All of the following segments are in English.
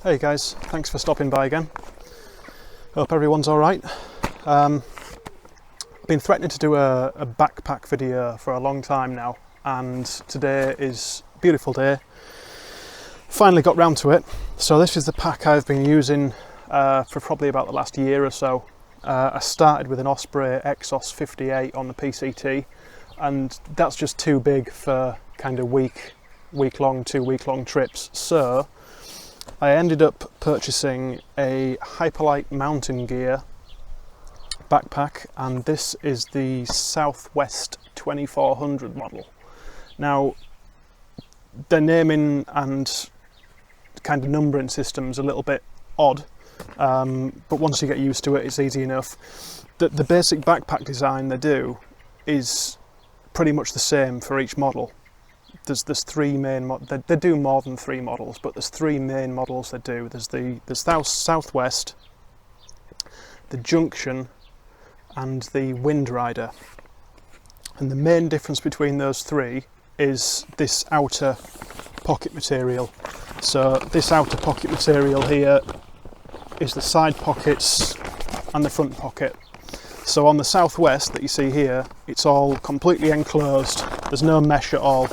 Hey guys, thanks for stopping by again. Hope everyone's alright. I've been threatening to do a backpack video for a long time now, and today is a beautiful day. Finally got round to it. So this is the pack I've been using for probably about the last year or so. I started with an Osprey Exos 58 on the PCT, and that's just too big for kind of two-week-long trips. So I ended up purchasing a Hyperlite Mountain Gear backpack, and this is the Southwest 2400 model. Now, their naming and kind of numbering system's a little bit odd, but once you get used to it, it's easy enough. The basic backpack design they do is pretty much the same for each model. There's three main they do more than three models, but there's three main models they do. There's the Southwest, the Junction, and the Wind Rider. And the main difference between those three is this outer pocket material. So this outer pocket material here is the side pockets and the front pocket. So on the Southwest that you see here, it's all completely enclosed. There's no mesh at all.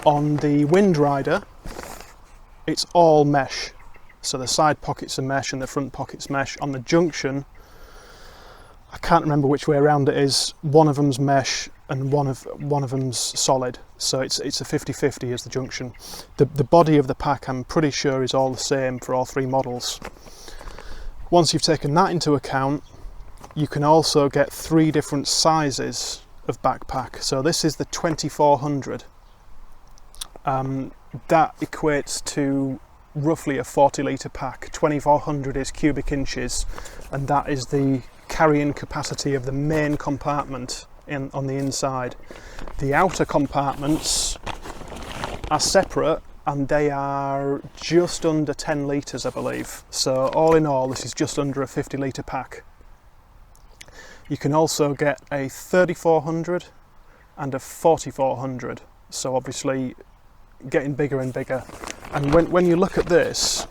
On the Wind Rider, it's all mesh. So the side pockets are mesh and the front pockets mesh. On the Junction, I can't remember which way around it is. One of them's mesh and one of them's solid. So it's a 50-50 as the Junction. The body of the pack, I'm pretty sure, is all the same for all three models. Once you've taken that into account, you can also get three different sizes of backpack. So this is the 2400. That equates to roughly a 40 litre pack. 2400 is cubic inches, and that is the carrying capacity of the main compartment on the inside. The outer compartments are separate, and they are just under 10 litres, I believe. So all in all, this is just under a 50 litre pack. You can also get a 3400 and a 4400. So obviously getting bigger and bigger. And when you look at this,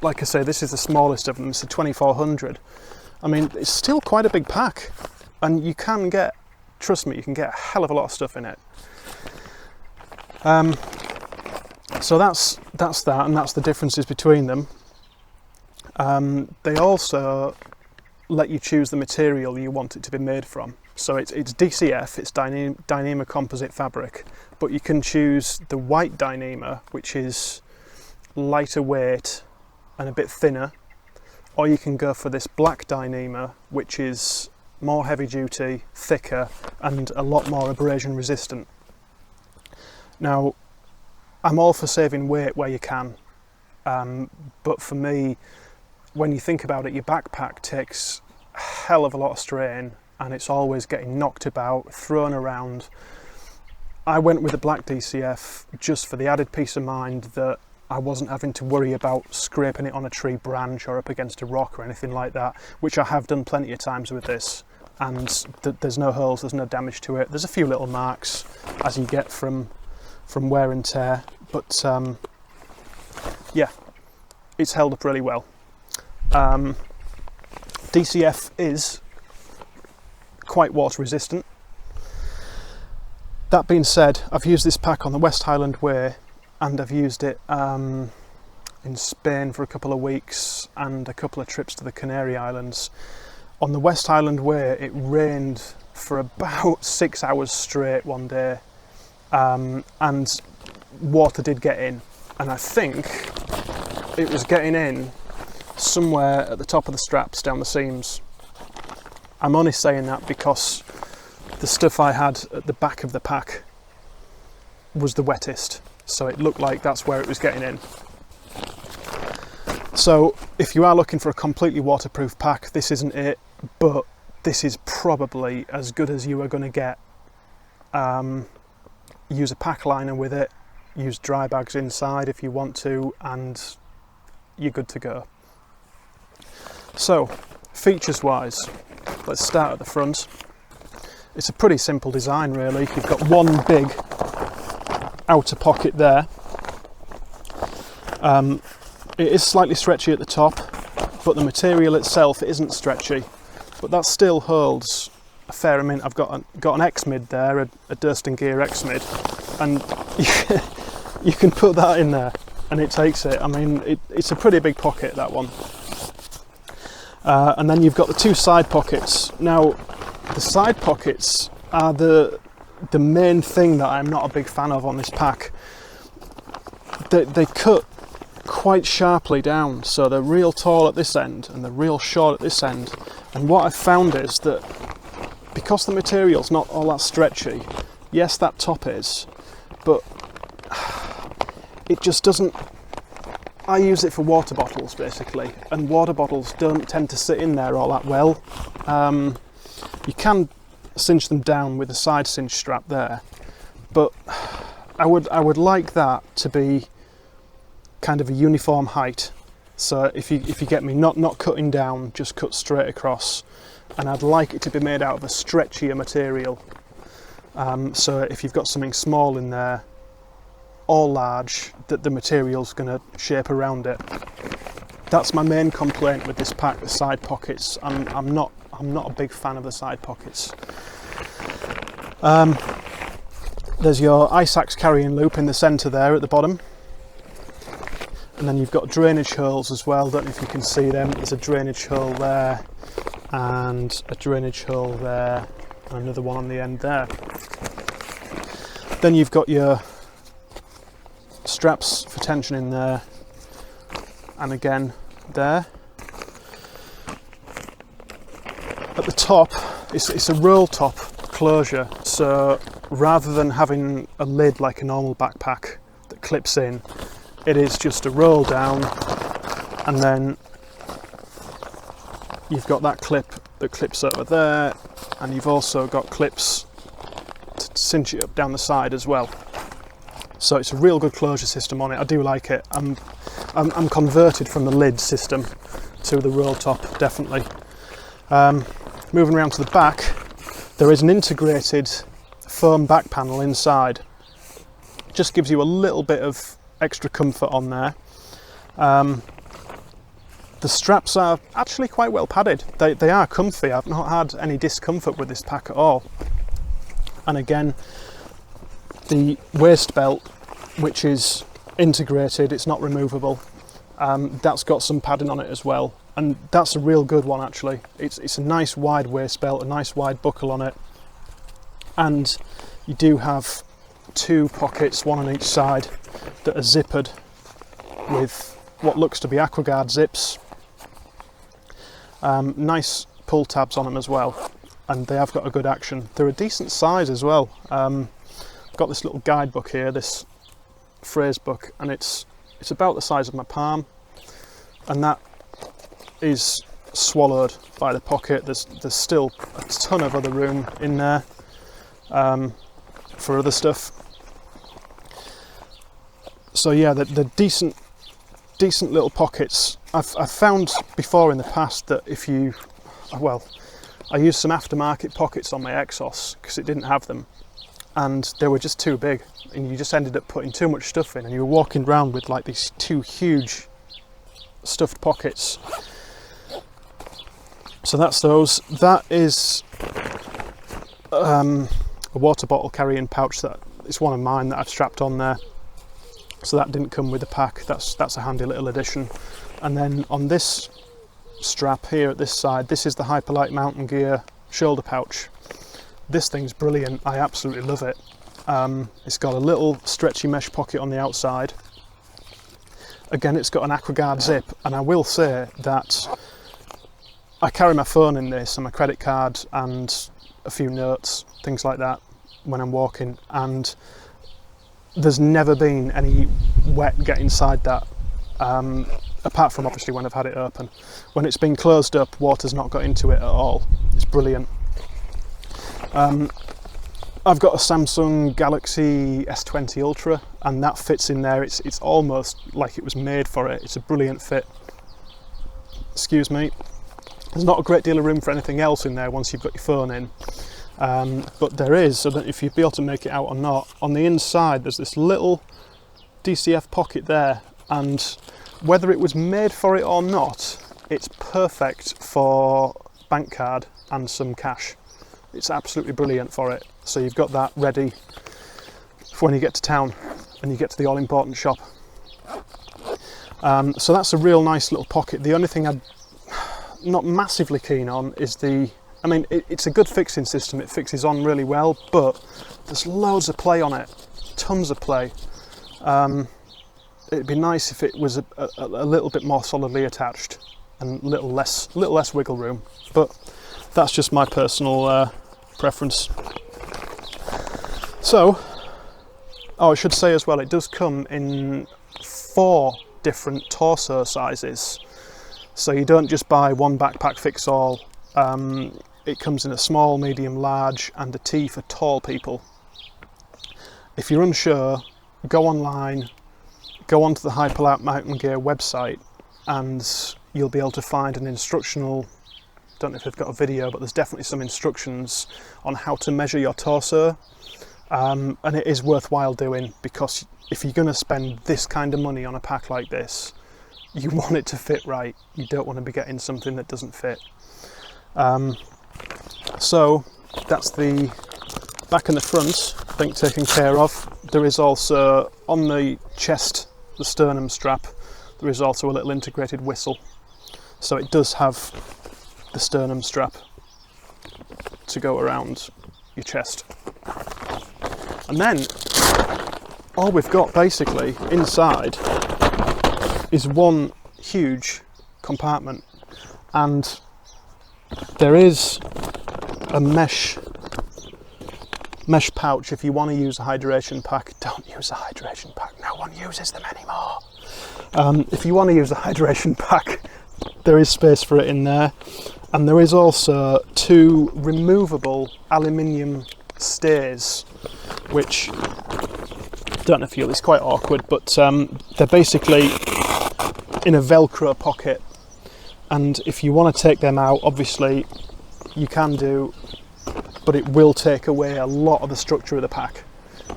like I say, this is the smallest of them. It's a 2400. I mean, it's still quite a big pack, and you can get, trust me, you can get a hell of a lot of stuff in it. So that's that, and that's the differences between them. They also let you choose the material you want it to be made from. So it's DCF, it's Dyneema composite fabric, but you can choose the white Dyneema, which is lighter weight and a bit thinner, or you can go for this black Dyneema, which is more heavy duty, thicker, and a lot more abrasion resistant. Now, I'm all for saving weight where you can, but for me, when you think about it, your backpack takes a hell of a lot of strain, and it's always getting knocked about, thrown around. I went with the black DCF just for the added peace of mind that I wasn't having to worry about scraping it on a tree branch or up against a rock or anything like that, which I have done plenty of times with this, and there's no holes, there's no damage to it. There's a few little marks as you get from wear and tear, but yeah, it's held up really well. DCF is quite water resistant. That being said, I've used this pack on the West Highland Way, and I've used it in Spain for a couple of weeks and a couple of trips to the Canary Islands. On the West Highland Way, it rained for about 6 hours straight one day, and water did get in, and I think it was getting in somewhere at the top of the straps down the seams. I'm only saying that because the stuff I had at the back of the pack was the wettest, so it looked like that's where it was getting in. So if you are looking for a completely waterproof pack, this isn't it, but this is probably as good as you are going to get. Use a pack liner with it, use dry bags inside if you want to, and you're good to go. So features wise, let's start at the front. It's a pretty simple design really. You've got one big outer pocket there, It is slightly stretchy at the top, but the material itself isn't stretchy, but that still holds a fair amount. I've got an X-mid there, a Airline Gear X-mid, and you can put that in there and it takes it. I mean, it's a pretty big pocket, that one. And then you've got the two side pockets. Now, the side pockets are the main thing that I'm not a big fan of on this pack. They cut quite sharply down, so they're real tall at this end and they're real short at this end. And what I've found is that because the material's not all that stretchy, yes, that top is, but it just doesn't. I use it for water bottles basically, and water bottles don't tend to sit in there all that well. You can cinch them down with a side cinch strap there, but I would like that to be kind of a uniform height. So if you get me, not cutting down, just cut straight across, and I'd like it to be made out of a stretchier material. So if you've got something small in there or large, that the material's going to shape around it. That's my main complaint with this pack, the side pockets. I'm not a big fan of the side pockets. There's your ice axe carrying loop in the centre there at the bottom. And then you've got drainage holes as well. Don't know if you can see them. There's a drainage hole there and a drainage hole there and another one on the end there. Then you've got your straps for tension in there and again there. At the top, it's a roll top closure, so rather than having a lid like a normal backpack that clips in, it is just a roll down, and then you've got that clip that clips over there, and you've also got clips to cinch it up down the side as well. So it's a real good closure system on it. I do like it. I'm converted from the lid system to the roll top, definitely. Moving around to the back, there is an integrated foam back panel inside. Just gives you a little bit of extra comfort on there. The straps are actually quite well padded. They are comfy. I've not had any discomfort with this pack at all. And again, the waist belt, which is integrated, it's not removable, that's got some padding on it as well, and that's a real good one actually. It's a nice wide waist belt, a nice wide buckle on it, and you do have two pockets, one on each side, that are zippered with what looks to be AquaGuard zips. Nice pull tabs on them as well, and they have got a good action. They're a decent size as well. I've got this little guidebook here, this phrase book, and it's about the size of my palm, and that is swallowed by the pocket. There's still a ton of other room in there for other stuff. So yeah, the decent little pockets. I've found before in the past that if you, well, I used some aftermarket pockets on my Exos because it didn't have them, and they were just too big, and you just ended up putting too much stuff in, and you were walking around with like these two huge stuffed pockets. So that's those. That is a water bottle carrying pouch. That it's one of mine that I've strapped on there. So that didn't come with the pack. That's a handy little addition. And then on this strap here at this side, this is the Hyperlite Mountain Gear shoulder pouch. This thing's brilliant. I absolutely love it. It's got a little stretchy mesh pocket on the outside. Again, it's got an AquaGuard zip, and I will say that I carry my phone in this and my credit card and a few notes, things like that, when I'm walking, and there's never been any wet get inside that, apart from obviously when I've had it open. When it's been closed up, water's not got into it at all. It's brilliant. I've got a Samsung Galaxy S20 Ultra, and that fits in there. It's almost like it was made for it. It's a brilliant fit. Excuse me. There's not a great deal of room for anything else in there once you've got your phone in. But there is, so that if you'd be able to make it out or not, on the inside there's this little DCF pocket there, and whether it was made for it or not, it's perfect for bank card and some cash. It's absolutely brilliant for it. So you've got that ready for when you get to town and you get to the all-important shop. So that's a real nice little pocket. The only thing I'm not massively keen on is it's a good fixing system. It fixes on really well, but there's loads of play on it, tons of play. It'd be nice if it was a little bit more solidly attached and a little less wiggle room, but that's just my personal preference. So, I should say as well, it does come in 4 different torso sizes, so you don't just buy one backpack fix all. It comes in a small, medium, large and a T for tall people. If you're unsure, go online, go onto the Hyperlite Mountain Gear website, and you'll be able to find an instructional, don't know if they've got a video, but there's definitely some instructions on how to measure your torso, and it is worthwhile doing, because if you're going to spend this kind of money on a pack like this, you want it to fit right. You don't want to be getting something that doesn't fit. So that's the back and the front, I think, taken care of. There is also on the chest, the sternum strap, there is also a little integrated whistle, so it does have the sternum strap to go around your chest. And then all we've got basically inside is one huge compartment, and there is a mesh pouch if you want to use a hydration pack. Don't use a hydration pack, no one uses them anymore. If you want to use a hydration pack, there is space for it in there, and there is also 2 removable aluminium stays, which, don't know if it's quite awkward, but they're basically in a Velcro pocket, and if you want to take them out, obviously you can do, but it will take away a lot of the structure of the pack.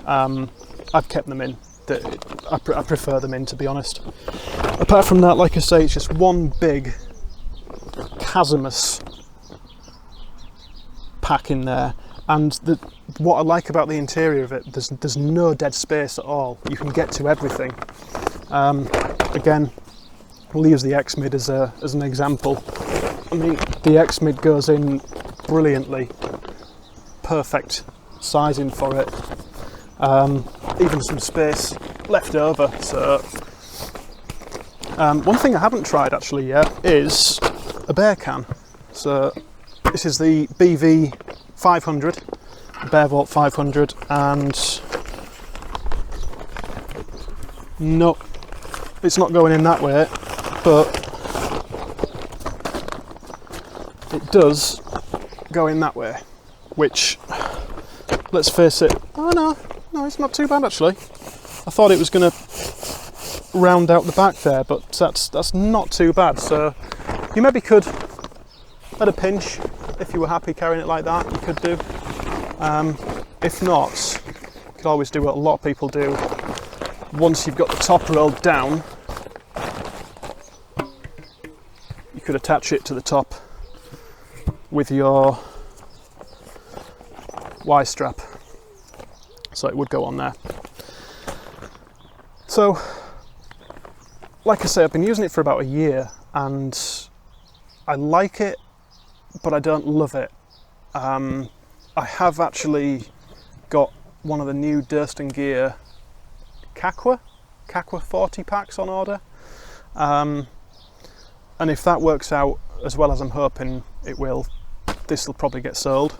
I've kept them in. I prefer them in, to be honest. Apart from that, like I say, it's just one big chasmous pack in there, and what I like about the interior of it, there's no dead space at all. You can get to everything. Again, we'll use the X-Mid as an example. I mean, the X-Mid goes in brilliantly, perfect sizing for it. Even some space left over. So one thing I haven't tried actually yet is a bear can. So this is the BV 500, Bear Vault 500, and no, it's not going in that way, but it does go in that way, which, let's face it, no, it's not too bad actually. I thought it was going to round out the back there, but that's not too bad. So you maybe could, at a pinch, if you were happy carrying it like that, you could do. If not, you could always do what a lot of people do. Once you've got the top rolled down, you could attach it to the top with your Y-strap, so it would go on there. So, like I say, I've been using it for about a year, and I like it, but I don't love it. I have actually got one of the new Airline Gear Kakwa 40 packs on order, and if that works out as well as I'm hoping it will, this will probably get sold.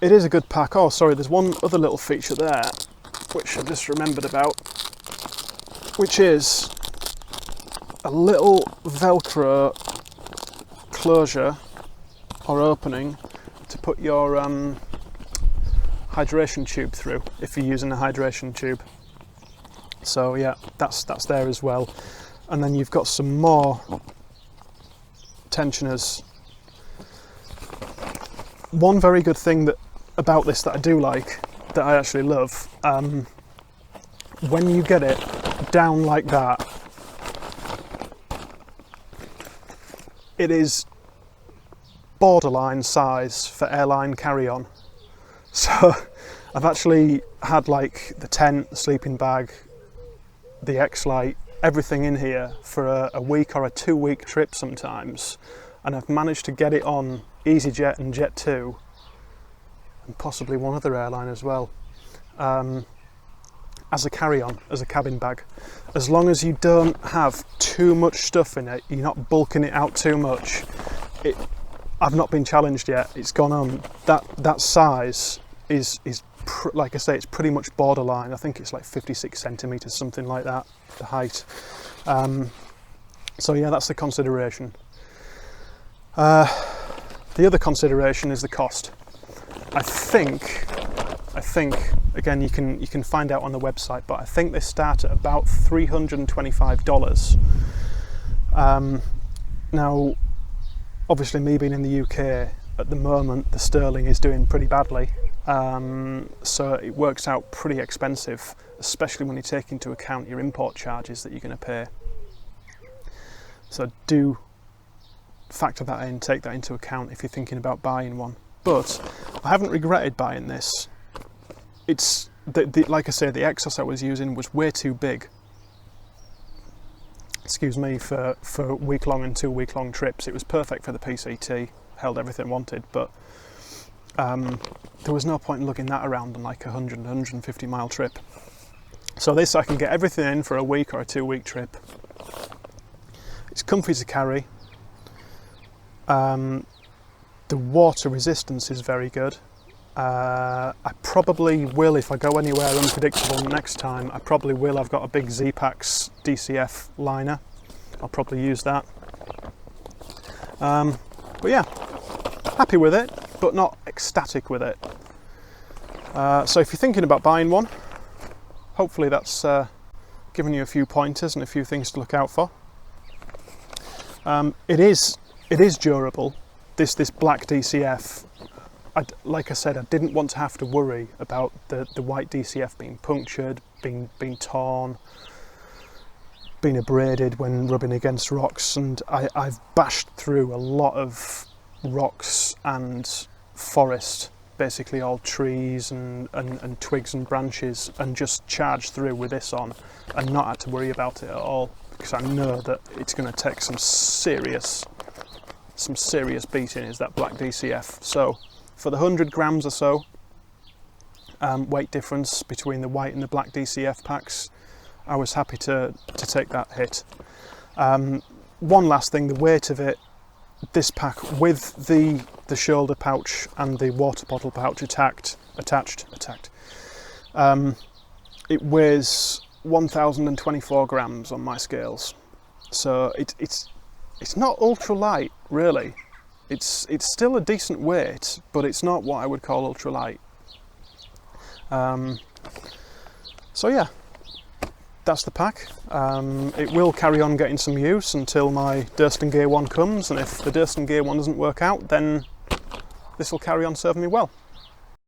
It is a good pack. Oh, sorry, there's one other little feature there which I just remembered about, which is a little Velcro closure or opening to put your hydration tube through if you're using a hydration tube. So yeah, that's there as well. And then you've got some more tensioners. One very good thing about this that I do like, that I actually love, when you get it down like that, it is borderline size for Airline Carry On. So I've actually had like the tent, the sleeping bag, the X-Lite, everything in here for a week or a 2-week trip sometimes, and I've managed to get it on EasyJet and Jet2 and possibly one other airline as well, as a carry-on, as a cabin bag. As long as you don't have too much stuff in it, you're not bulking it out too much, I've not been challenged yet. It's gone on. That size is like I say, it's pretty much borderline. I think it's like 56 centimeters, something like that, the height. So yeah, that's the consideration. The other consideration is the cost. I think again, you can find out on the website, but I think they start at about $325. Now, obviously, me being in the UK at the moment, the sterling is doing pretty badly, so it works out pretty expensive, especially when you take into account your import charges that you're going to pay. So do factor that in, take that into account if you're thinking about buying one. But I haven't regretted buying this. It's like I say, the Exos I was using was way too big. Excuse me, for week-long and 2-week-long trips. It was perfect for the PCT, held everything I wanted, but there was no point in lugging that around on like a 150 mile trip. So this, I can get everything in for a week or a 2-week trip. It's comfy to carry. The water resistance is very good. I probably will, if I go anywhere unpredictable next time, I probably will. I've got a big Z-Pax DCF liner. I'll probably use that. But yeah, happy with it, but not ecstatic with it. So if you're thinking about buying one, hopefully that's given you a few pointers and a few things to look out for. It is durable. This black DCF, like I said, I didn't want to have to worry about the white DCF being punctured, being torn, being abraded when rubbing against rocks, and I've bashed through a lot of rocks and forest, basically all trees and twigs and branches, and just charged through with this on and not had to worry about it at all, because I know that it's going to take some serious beating, is that black DCF. So for the 100 grams or so weight difference between the white and the black DCF packs, I was happy to take that hit. One last thing, the weight of it, this pack with the shoulder pouch and the water bottle pouch attached, it weighs 1024 grams on my scales. So it's not ultra light, really. It's still a decent weight, but it's not what I would call ultra light. So yeah, that's the pack. It will carry on getting some use until my Durston Gear 1 comes, and if the Durston Gear 1 doesn't work out, then this will carry on serving me well.